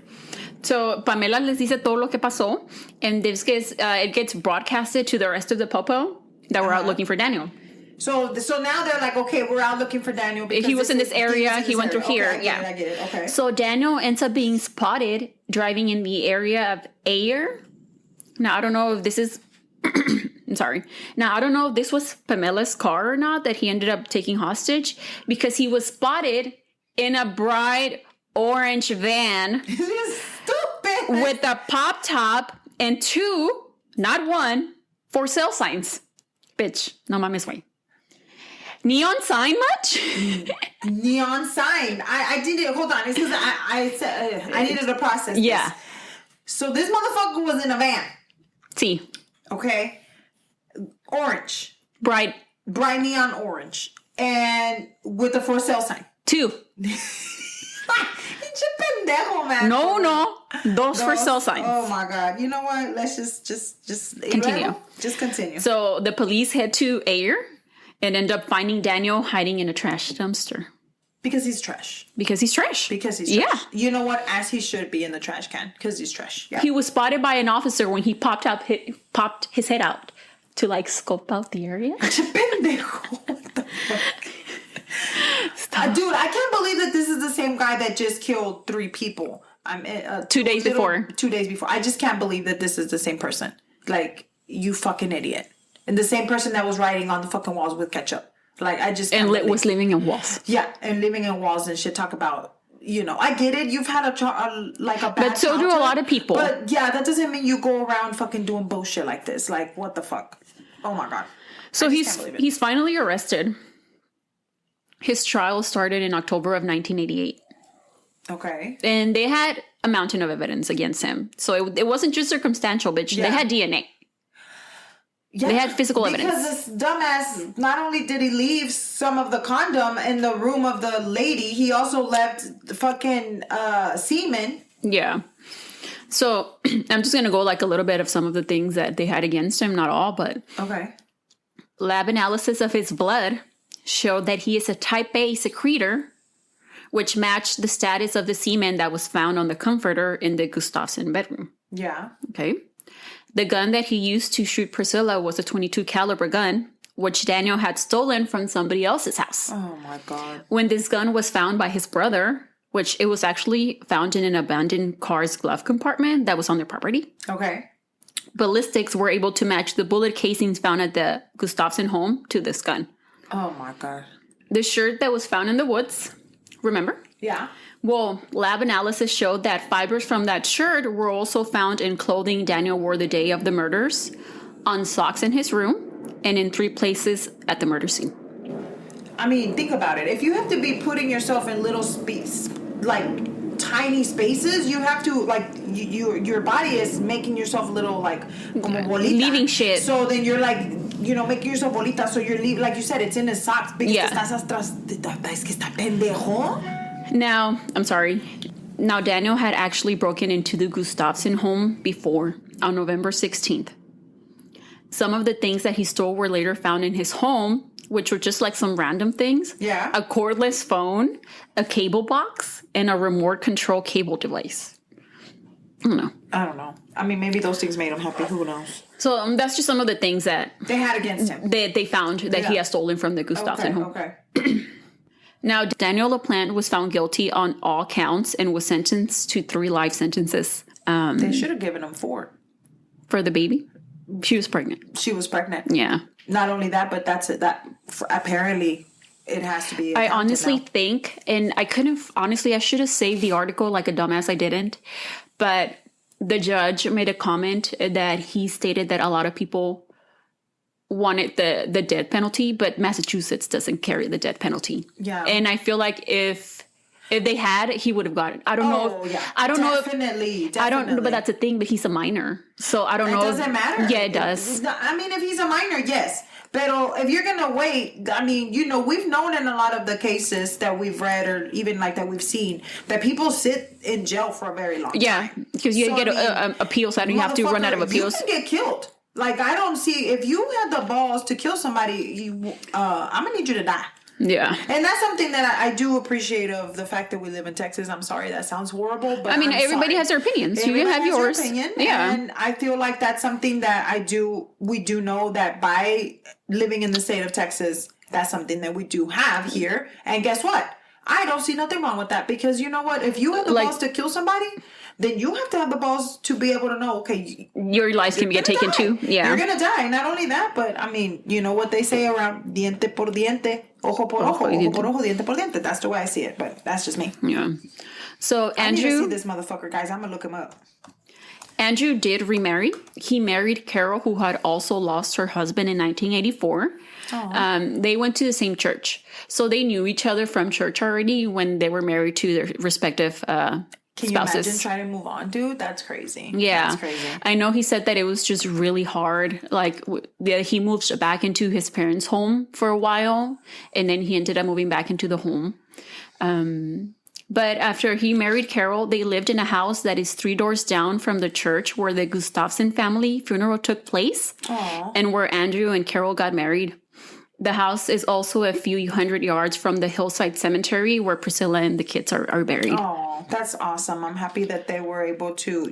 So Pamela les dice todo lo que pasó, and this gets it gets broadcasted to the rest of the popo that were out looking for Daniel. So now they're like, okay, we're out looking for Daniel. Because he was in this area. He went through here. I get it. Okay. So Daniel ends up being spotted driving in the area of Ayer. Now, I don't know if this is... I'm sorry. Now, I don't know if this was Pamela's car or not that he ended up taking hostage, because he was spotted in a bright orange van Stupid. with a pop top and 2, not 1, for sale signs. Bitch, no mames, way. Neon sign much? Neon sign. I didn't. Hold on. It's because I said I needed to process this. Yeah. So this motherfucker was in a van. See. Okay. Orange. Bright neon orange. And with the for sale sign. 2. Pinche pendejo, man. No. Those for sale signs. Oh my God. You know what? Let's just continue. Just continue. So the police head to Ayer and end up finding Daniel hiding in a trash dumpster. Because he's trash. Yeah. You know what? As he should be in the trash can. Because he's trash. Yeah. He was spotted by an officer when he popped his head out to like scope out the area. Pendejo. What the fuck? Dude, I can't believe that this is the same guy that just killed 3 people. 2 days before. 2 days before. I just can't believe that this is the same person. Like, you fucking idiot. And the same person that was writing on the fucking walls with ketchup. Like, I just can't believe. Was living in walls. Yeah, and living in walls and shit. Talk about, I get it. You've had a bad But so do a lot of people. But yeah, that doesn't mean you go around fucking doing bullshit like this. Like, what the fuck? Oh my God. So he's finally arrested. His trial started in October of 1988. Okay. And they had a mountain of evidence against him. So it wasn't just circumstantial, bitch. Yeah. They had DNA. Yeah, they had physical evidence. Because this dumbass, not only did he leave some of the condom in the room of the lady, he also left the fucking semen. Yeah. So I'm just going to go like a little bit of some of the things that they had against him. Not all, but... Okay. Lab analysis of his blood showed that he is a type A secretor, which matched the status of the semen that was found on the comforter in the Gustafson bedroom. Yeah. Okay. The gun that he used to shoot Priscilla was a .22 caliber gun, which Daniel had stolen from somebody else's house. Oh my God. When this gun was found by his brother, which it was actually found in an abandoned car's glove compartment that was on their property. Okay. Ballistics were able to match the bullet casings found at the Gustafson home to this gun. Oh my God. The shirt that was found in the woods, remember? Yeah. Well, lab analysis showed that fibers from that shirt were also found in clothing Daniel wore the day of the murders, on socks in his room, and in 3 places at the murder scene. I mean, think about it. If you have to be putting yourself in little tiny spaces, you have to, your body is making yourself little, como bolita. Leaving shit. So then you're making yourself bolita. So you're leaving, like you said, it's in his socks. Because estás atrás. Es que está pendejo. Now, I'm sorry. Now, Daniel had actually broken into the Gustafson home before, on November 16th. Some of the things that he stole were later found in his home, which were just like some random things. Yeah. A cordless phone, a cable box, and a remote control cable device. I don't know. I mean, maybe those things made him happy. Who knows? So that's just some of the things that... they had against him. They found that he had stolen from the Gustafson home. Okay. Now, Daniel LaPlante was found guilty on all counts and was sentenced to 3 life sentences. They should have given him 4. For the baby? She was pregnant. She was pregnant. Yeah. Not only that, but that's it. Apparently it has to be. I honestly think, and I couldn't, honestly, I should have saved the article like a dumbass. I didn't. But the judge made a comment that he stated that a lot of people wanted the death penalty, but Massachusetts doesn't carry the death penalty. Yeah. And I feel like if they had, he would have got it. I don't know. Yeah. I don't know. Definitely. I don't know, but that's the thing. But he's a minor, so I don't know. It doesn't matter. Yeah, it does. I mean, if he's a minor, yes. But if you're gonna wait, I mean, we've known in a lot of the cases that we've read or even that we've seen that people sit in jail for a very long time. Yeah, because you get appeals out, you have to run out of appeals. You can get killed. I don't see if you had the balls to kill somebody, I'm gonna need you to die. Yeah. And that's something that I do appreciate of the fact that we live in Texas. I'm sorry, that sounds horrible, but I mean, I'm everybody sorry. has their opinions. Everybody You have has yours. their opinion, Yeah. and I feel like that's something that we do know that by living in the state of Texas, that's something that we do have here. And guess what? I don't see nothing wrong with that, because you know what? If you have the balls to kill somebody, then you have to have the balls to be able to know, okay, your life can get taken too. Yeah. You're going to die. Not only that, but I mean, you know what they say around diente por diente, ojo por ojo, ojo por ojo, diente por diente. That's the way I see it, but that's just me. Yeah. So I need to Andrew, see this motherfucker, guys. I'm going to look him up. Andrew did remarry. He married Carol, who had also lost her husband in 1984. They went to the same church. So they knew each other from church already when they were married to their respective spouses. Can you imagine trying to move on, dude? That's crazy. Yeah. That's crazy. I know he said that it was just really hard. Like, he moved back into his parents' home for a while, and then he ended up moving back into the home. But after he married Carol, they lived in a house that is 3 doors down from the church where the Gustafson family funeral took place. Aww. And where Andrew and Carol got married. The house is also a few hundred yards from the hillside cemetery where Priscilla and the kids are buried. Oh, that's awesome. I'm happy that they were able to,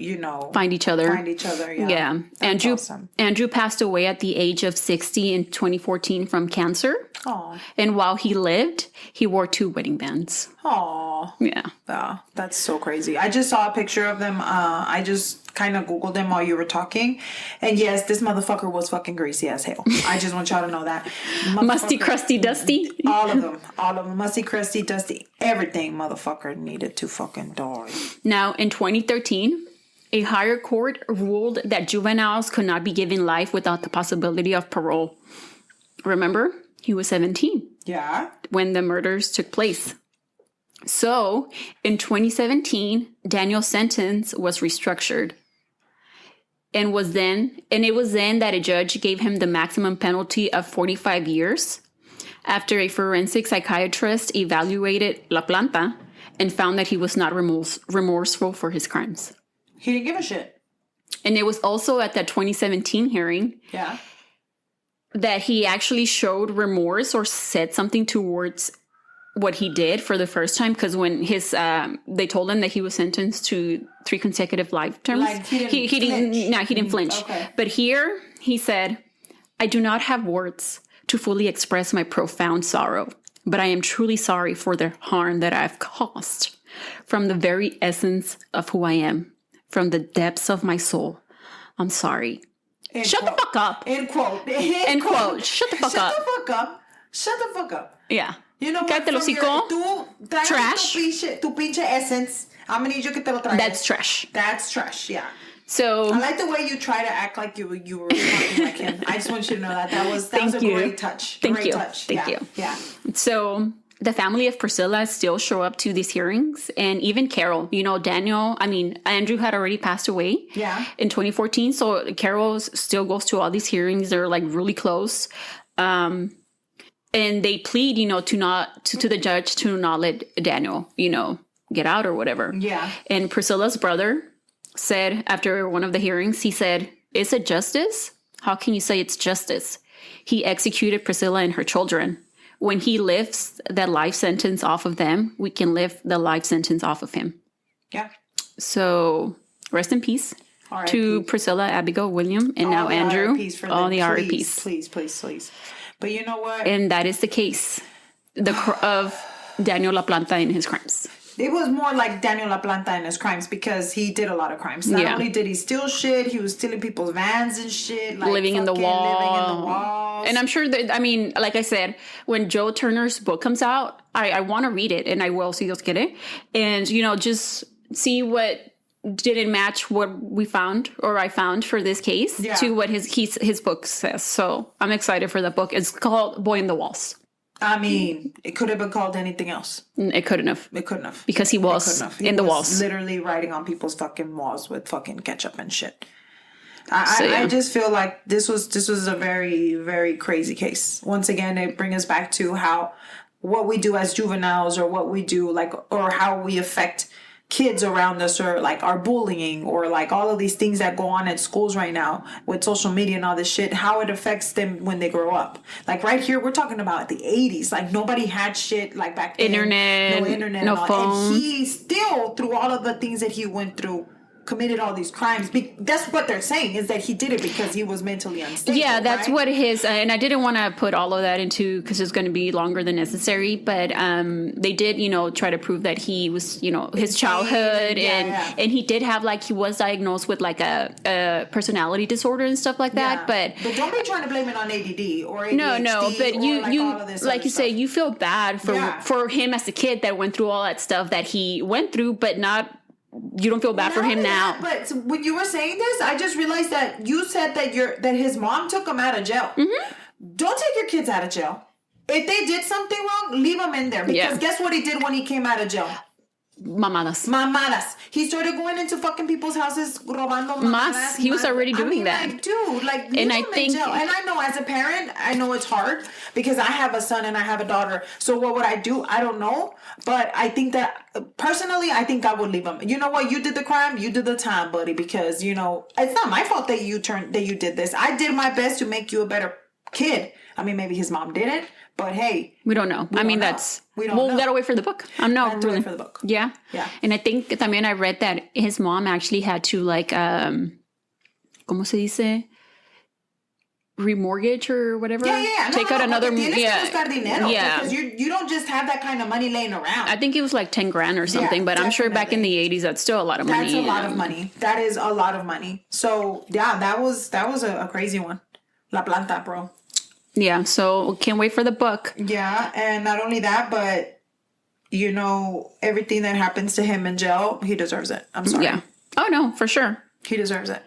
find each other. Yeah. Andrew passed away at the age of 60 in 2014 from cancer. Oh. And while he lived, he wore 2 wedding bands. Oh. Yeah. Oh, that's so crazy. I just saw a picture of them. I just kind of Googled them while you were talking. And yes, this motherfucker was fucking greasy as hell. I just want y'all to know that. Musty, crusty, dusty. All of them. Musty, crusty, dusty. Everything motherfucker needed to fucking die. Now, in 2013, a higher court ruled that juveniles could not be given life without the possibility of parole. Remember, he was 17. Yeah. When the murders took place. So, in 2017, Daniel's sentence was restructured. And it was then that a judge gave him the maximum penalty of 45 years after a forensic psychiatrist evaluated LaPlante and found that he was not remorseful for his crimes. He didn't give a shit. And it was also at that 2017 hearing that he actually showed remorse or said something towards what he did for the first time, because when they told him that he was sentenced to 3 consecutive life terms, like he didn't flinch. Okay. But here he said, "I do not have words to fully express my profound sorrow, but I am truly sorry for the harm that I've caused. From the very essence of who I am, from the depths of my soul, I'm sorry." Shut the fuck up. End quote. End quote. Shut the fuck up. Shut the fuck up. Shut the fuck up. Yeah. You know what? Cállate el hocico. Trash. Tu pinche essence. I'm gonna need you que te lo traigas. That's trash. That's trash, yeah. So I like the way you try to act like you were talking like him. I just want you to know that was a great touch. Thank you. Thank you. Yeah. So the family of Priscilla still show up to these hearings, and even Carol. Andrew had already passed away. Yeah. In 2014, so Carol still goes to all these hearings. They're like really close. And they plead, to the judge to not let Daniel, get out or whatever. Yeah. And Priscilla's brother said after one of the hearings, he said, "Is it justice? How can you say it's justice? He executed Priscilla and her children. When he lifts that life sentence off of them, we can lift the life sentence off of him." Yeah. So rest in peace to Priscilla, Abigail, William, and now Andrew. All the RIPs. Please. But you know what? And that is the case of Daniel LaPlante and his crimes. It was more like Daniel LaPlante and his crimes, because he did a lot of crimes. Not only did he steal shit, he was stealing people's vans and shit. Like living in the walls. walls. And I'm sure that, like I said, when Joe Turner's book comes out, I want to read it, and I will, si Dios quiere. And, just see what didn't match what we found, or I found for this case, to what his book says. So I'm excited for the book. It's called Boy in the Walls. I mean, it could have been called anything else. It couldn't have. It couldn't have. Because he was in the walls. Literally writing on people's fucking walls with fucking ketchup and shit. I just feel like this was a very, very crazy case. Once again, it brings us back to what we do as juveniles, or what we do, or how we affect kids around us are bullying, or like all of these things that go on at schools right now with social media and all this shit, how it affects them when they grow up. Like right here, we're talking about the 80s. Like nobody had shit like back then. No internet, no phone. And he still, through all of the things that he went through, committed all these crimes. That's what they're saying, is that he did it because he was mentally unstable. Yeah, that's right? what his, and I didn't want to put all of that into, because it's going to be longer than necessary, but they did, try to prove that he was, his childhood, and he did have, like, he was diagnosed with, like, a personality disorder and stuff like that, but don't be trying to blame it on ADD or ADHD. No, but like you say, you feel bad for him as a kid that went through all that stuff that he went through, but you don't feel bad for him now. But when you were saying this, I just realized that you said that his mom took him out of jail. Mm-hmm. Don't take your kids out of jail. If they did something wrong, leave them in there. Because guess what he did when he came out of jail? Mamadas. He started going into fucking people's houses, robando mamadas. He was already doing that. Like, dude, like, and I think, and I know as a parent, I know it's hard because I have a son and I have a daughter. So what would I do? I don't know. But I think that personally, I think I would leave him. You know what? You did the crime. You did the time, buddy. Because it's not my fault that you did this. I did my best to make you a better kid. I mean, maybe his mom didn't. But hey, we don't know. We gotta wait for the book. I'm not really wait for the book. Yeah. And I think también I read that his mom actually had to like, ¿cómo se dice? Remortgage or whatever. Take out another. Because you don't just have that kind of money laying around. I think it was like 10 grand or something, but I'm sure back in the 80s that's still a lot of money. That's a lot of money. That is a lot of money. So yeah, that was a crazy one. LaPlante, bro. Yeah, so can't wait for the book. Yeah, and not only that, but everything that happens to him in jail, he deserves it. I'm sorry. Yeah. Oh no, for sure. He deserves it.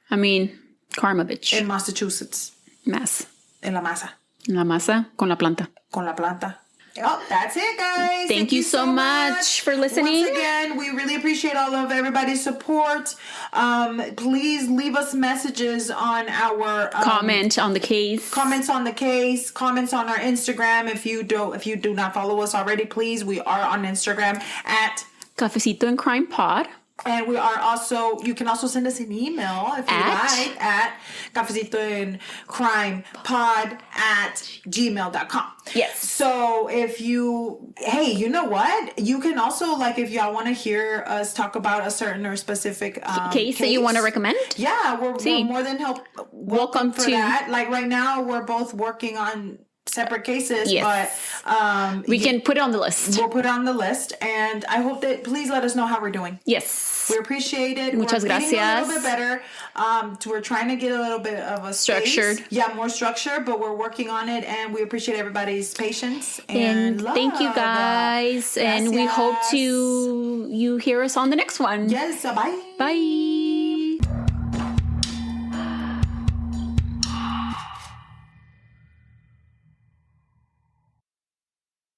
I mean, karma, bitch. In Massachusetts. Mass. En la masa. En la masa con la planta. Con la planta. Oh, that's it, guys. Thank you so much for listening. Once again, we really appreciate all of everybody's support. Please leave us messages on our comment on the case. Comments on the case. Comments on our Instagram. If you do not follow us already, please. We are on Instagram at Cafecito and Crime Pod. And we are also, you can also send us an email if you like at cafecitoandcrimepod@gmail.com. Yes. So you know what? You can also, like, if y'all want to hear us talk about a certain or specific case that you want to recommend. Yeah, we're more than welcome for that. Like right now, we're both working on separate cases, but we can put it on the list. We'll put it on the list, and I hope that please let us know how we're doing. Yes. We appreciate it. Muchas gracias. A little bit better. We're trying to get a little bit of a structured. Space. Yeah, more structure, but we're working on it, and we appreciate everybody's patience and love. Thank you guys, and we hope you hear us on the next one. Yes, bye. Bye.